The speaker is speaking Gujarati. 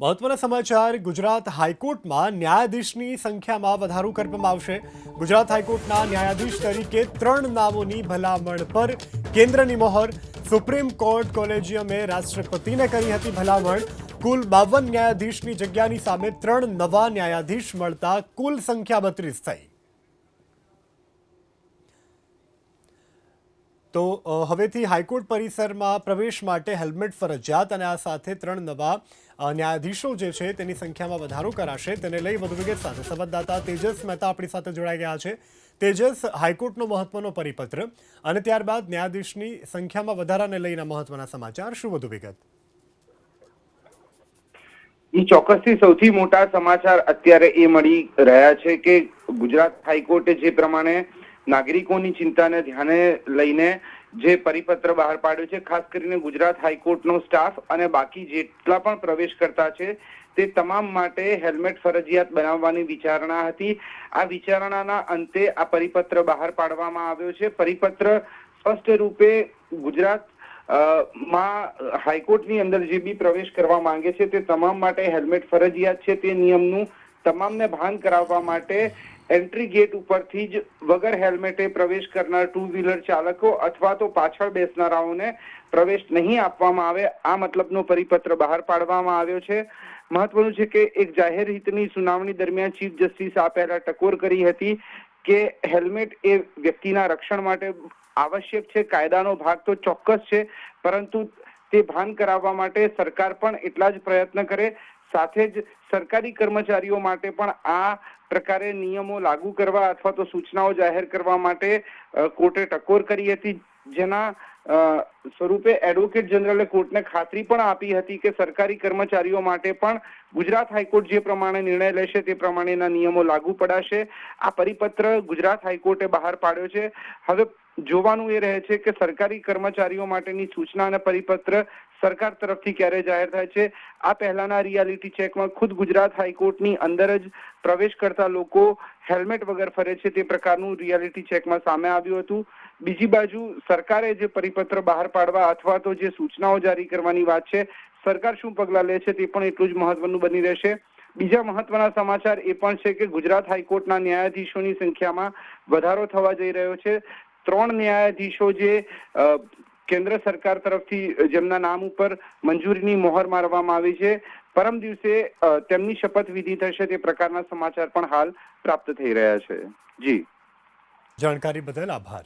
મહત્વના સમાચાર ગુજરાત હાઈકોર્ટમાં ન્યાયાધીશની સંખ્યામાં વધારો કરવામાં આવશે। ગુજરાત હાઈકોર્ટના ન્યાયાધીશ તરીકે 3 નામોની ભલામણ પર કેન્દ્રની મહોર। સુપ્રીમ કોર્ટ કોલેજિયમે રાષ્ટ્રપતિને કરી હતી ભલામણ। કુલ 52 ન્યાયાધીશની જગ્યાની સામે 3 નવા ન્યાયાધીશ મળતા કુલ સંખ્યા 32 થઈ। તો હવેથી હાઈકોર્ટ પરિસરમાં પ્રવેશ માટે હેલ્મેટ ફરજિયાત અને આ સાથે 3 નવા ન્યાયાધીશો જે છે તેની સંખ્યામાં વધારો કરાશે। તેને લઈ વધુ વિગત સાથે સંવાદદાતા તેજસ મહેતા આપણી સાથે જોડાઈ ગયા છે। તેજસ, હાઈકોર્ટનો મહત્વનો પરિપત્ર અને ત્યારબાદ ન્યાયાધીશની સંખ્યામાં વધારાને લઈને મહત્વના સમાચાર, શું વધુ વિગત? ચોક્કસથી સૌથી મોટા સમાચાર અત્યારે એ મળી રહ્યા છે કે ગુજરાત હાઈકોર્ટે જે પ્રમાણે નાગરિકોની ચિંતાને ધ્યાને લઈને જે પરિપત્ર બહાર પાડ્યો છે, ખાસ કરીને ગુજરાત હાઈકોર્ટનો સ્ટાફ અને બાકી જેટલા પણ પ્રવેશ કરતા છે તે તમામ માટે હેલ્મેટ ફરજિયાત બનાવવાની વિચારણા હતી। આ વિચારણાના અંતે આ પરિપત્ર બહાર પાડવામાં આવ્યો છે। પરિપત્ર સ્પષ્ટ રૂપે ગુજરાત માં હાઈકોર્ટની અંદર જે બી પ્રવેશ કરવા માંગે છે તે તમામ માટે હેલ્મેટ ફરજિયાત છે। તે નિયમનું તમામને ભાન કરાવવા માટે એન્ટ્રી ગેટ ઉપરથી જ વગર હેલ્મેટે પ્રવેશ કરનાર 2 વ્હીલર ચાલકો અથવા તો પાછળ બેસનારાઓને પ્રવેશ નહીં આપવામાં આવે, આ મતલબનો પરિપત્ર બહાર પાડવામાં આવ્યો છે। મહત્વનું છે કે એક જાહેર હિતની સુનાવણી દરમિયાન ચીફ જસ્ટિસ આ પહેલા ટકોર કરી હતી કે હેલ્મેટ એ વ્યક્તિના રક્ષણ માટે આવશ્યક છે, કાયદાનો ભાગ તો ચોક્કસ છે, પરંતુ તે ભાન કરાવવા માટે સરકાર પણ એટલા જ પ્રયત્ન કરે। સાથે જ સરકારી કર્મચારીઓ માટે પણ આ પ્રકારે નિયમો લાગુ કરવા અથવા તો સૂચનાઓ જાહેર કરવા માટે કોર્ટે ટકોર કરી હતી, જેના સ્વરૂપે એડવોકેટ જનરલે કોર્ટને ખાતરી પણ આપી હતી કે સરકારી કર્મચારીઓ માટે પણ ગુજરાત હાઈકોર્ટ જે પ્રમાણે નિર્ણય લેશે તે પ્રમાણેના નિયમો લાગુ પડાશે। આ પરિપત્ર ગુજરાત હાઈકોર્ટે બહાર પાડ્યો છે। હવે જોવાનું એ રહે છે કે સરકારી કર્મચારીઓ માટેની સૂચના અને પરિપત્ર સરકાર તરફથી ક્યારે જાહેર થાય છે। આ પહેલાના રિયાલિટી ચેકમાં ખુદ ગુજરાત હાઈકોર્ટની અંદર જ પ્રવેશ કરતા લોકો હેલ્મેટ વગર ફરે છે તે પ્રકારનું રિયાલિટી ચેકમાં સામે આવ્યું હતું। બીજી બાજુ સરકારે જે પરિપત્ર બહાર પાડવા અથવા તો જે સૂચનાઓ જારી કરવાની વાત છે, સરકાર શું પગલાં લે છે તે પણ એટલું જ મહત્વનું બની રહેશે। બીજા મહત્વના સમાચાર એ પણ છે કે ગુજરાત હાઈકોર્ટના ન્યાયાધીશોની સંખ્યામાં વધારો થવા જઈ રહ્યો છે। 3 ન્યાયાધીશો જે કેન્દ્ર સરકાર તરફથી જેમના નામ ઉપર મંજૂરીની મોહર મારવામાં આવી છે, પરમ દિવસે તેમની શપથવિધિ થશે તે પ્રકારના સમાચાર પણ હાલ પ્રાપ્ત થઈ રહ્યા છે। જી, જાણકારી બદલ આભાર।